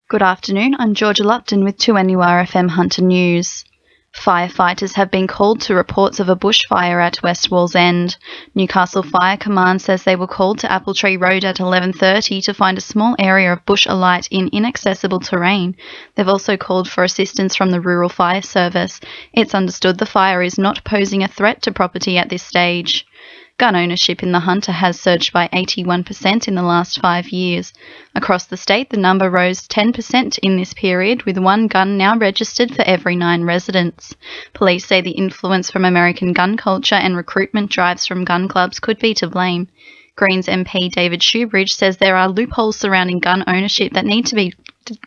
Good afternoon, I'm Georgia Lupton with 2NURFM Hunter News. Firefighters have been called to reports of a bushfire at West Wallsend. Newcastle Fire Command says they were called to Apple Tree Road at 11:30 to find a small area of bush alight in inaccessible terrain. They've also called for assistance from the Rural Fire Service. It's understood the fire is not posing a threat to property at this stage. Gun ownership in the Hunter has surged by 81% in the last 5 years. Across the state, the number rose 10% in this period, with one gun now registered for every 9 residents. Police say the influence from American gun culture and recruitment drives from gun clubs could be to blame. Greens MP David Shoebridge says there are loopholes surrounding gun ownership that need to be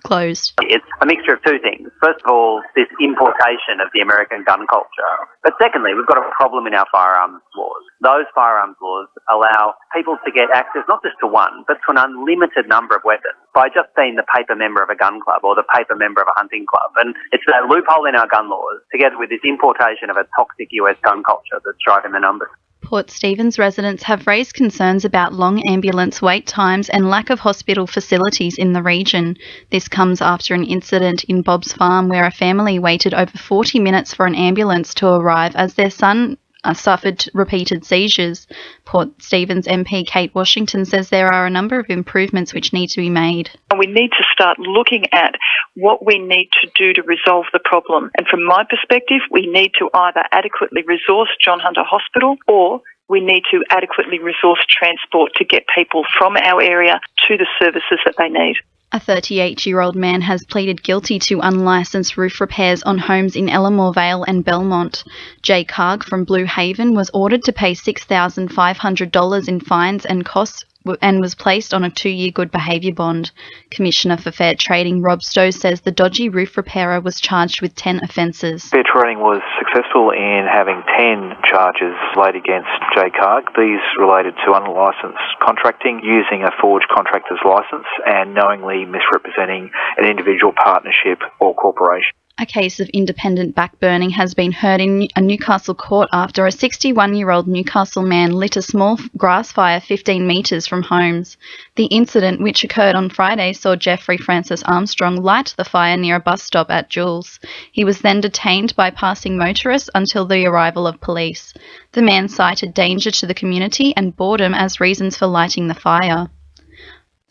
closed. It's a mixture of two things. First of all, this importation of the American gun culture. But secondly, we've got a problem in our firearms laws. Those firearms laws allow people to get access not just to one, but to an unlimited number of weapons by just being the paper member of a gun club or the paper member of a hunting club. And it's a loophole in our gun laws, together with this importation of a toxic US gun culture that's driving the numbers. Port Stephens residents have raised concerns about long ambulance wait times and lack of hospital facilities in the region. This comes after an incident in Bob's Farm where a family waited over 40 minutes for an ambulance to arrive as their son suffered repeated seizures. Port Stephens MP Kate Washington says there are a number of improvements which need to be made. We need to start looking at what we need to do to resolve the problem. And from my perspective, we need to either adequately resource John Hunter Hospital or we need to adequately resource transport to get people from our area to the services that they need. A 38-year-old man has pleaded guilty to unlicensed roof repairs on homes in Ellamore Vale and Belmont. Jay Carg from Blue Haven was ordered to pay $6,500 in fines and costs and was placed on a 2-year good behaviour bond. Commissioner for Fair Trading Rob Stowe says the dodgy roof repairer was charged with 10 offences. Fair Trading was successful in having 10 charges laid against Jay Carg. These related to unlicensed contracting, using a forged contractor's licence and knowingly misrepresenting an individual partnership or corporation. A case of independent backburning has been heard in a Newcastle court after a 61-year-old Newcastle man lit a small grass fire 15 metres from Holmes. The incident, which occurred on Friday, saw Jeffrey Francis Armstrong light the fire near a bus stop at Jules. He was then detained by passing motorists until the arrival of police. The man cited danger to the community and boredom as reasons for lighting the fire.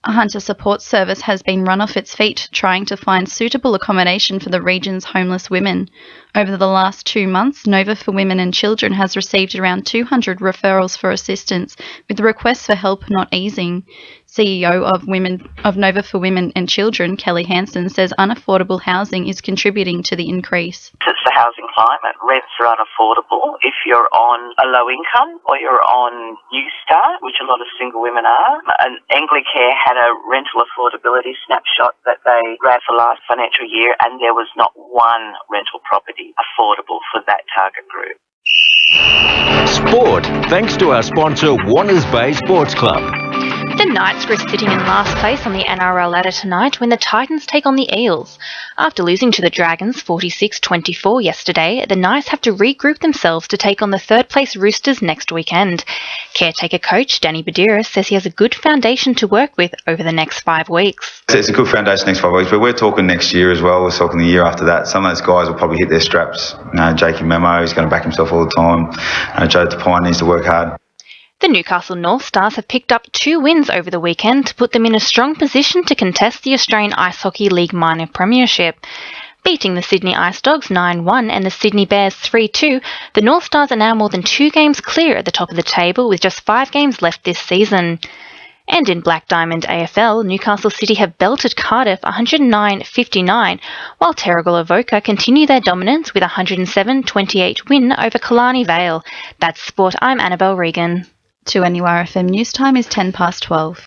A hunter support service has been run off its feet trying to find suitable accommodation for the region's homeless women. Over the last 2 months, Nova for Women and Children has received around 200 referrals for assistance, with requests for help not easing. CEO of Nova for Women and Children, Kelly Hansen, says unaffordable housing is contributing to the increase. It's the housing climate. Rents are unaffordable if you're on a low income or you're on Newstart, which a lot of single women are. And Anglicare had a rental affordability snapshot that they ran for last financial year, and there was not one rental property affordable for that target group. Sport, thanks to our sponsor Warners Bay Sports Club. The Knights risk sitting in last place on the NRL ladder tonight when the Titans take on the Eels. After losing to the Dragons 46-24 yesterday, the Knights have to regroup themselves to take on the third-place Roosters next weekend. Caretaker coach Danny Badiris says he has a good foundation to work with over the next 5 weeks. It's a good foundation next 5 weeks, but we're talking next year as well. We're talking the year after that. Some of those guys will probably hit their straps. Jakey Memo, he's going to back himself all the time. Joe Tapine needs to work hard. The Newcastle North Stars have picked up 2 wins over the weekend to put them in a strong position to contest the Australian Ice Hockey League Minor Premiership. Beating the Sydney Ice Dogs 9-1 and the Sydney Bears 3-2, the North Stars are now more than 2 games clear at the top of the table with just 5 games left this season. And in Black Diamond AFL, Newcastle City have belted Cardiff 109-59, while Terrigal Avoca continue their dominance with a 107-28 win over Killarney Vale. That's Sport, I'm Annabelle Regan. 2NURFM News Time is 12:10.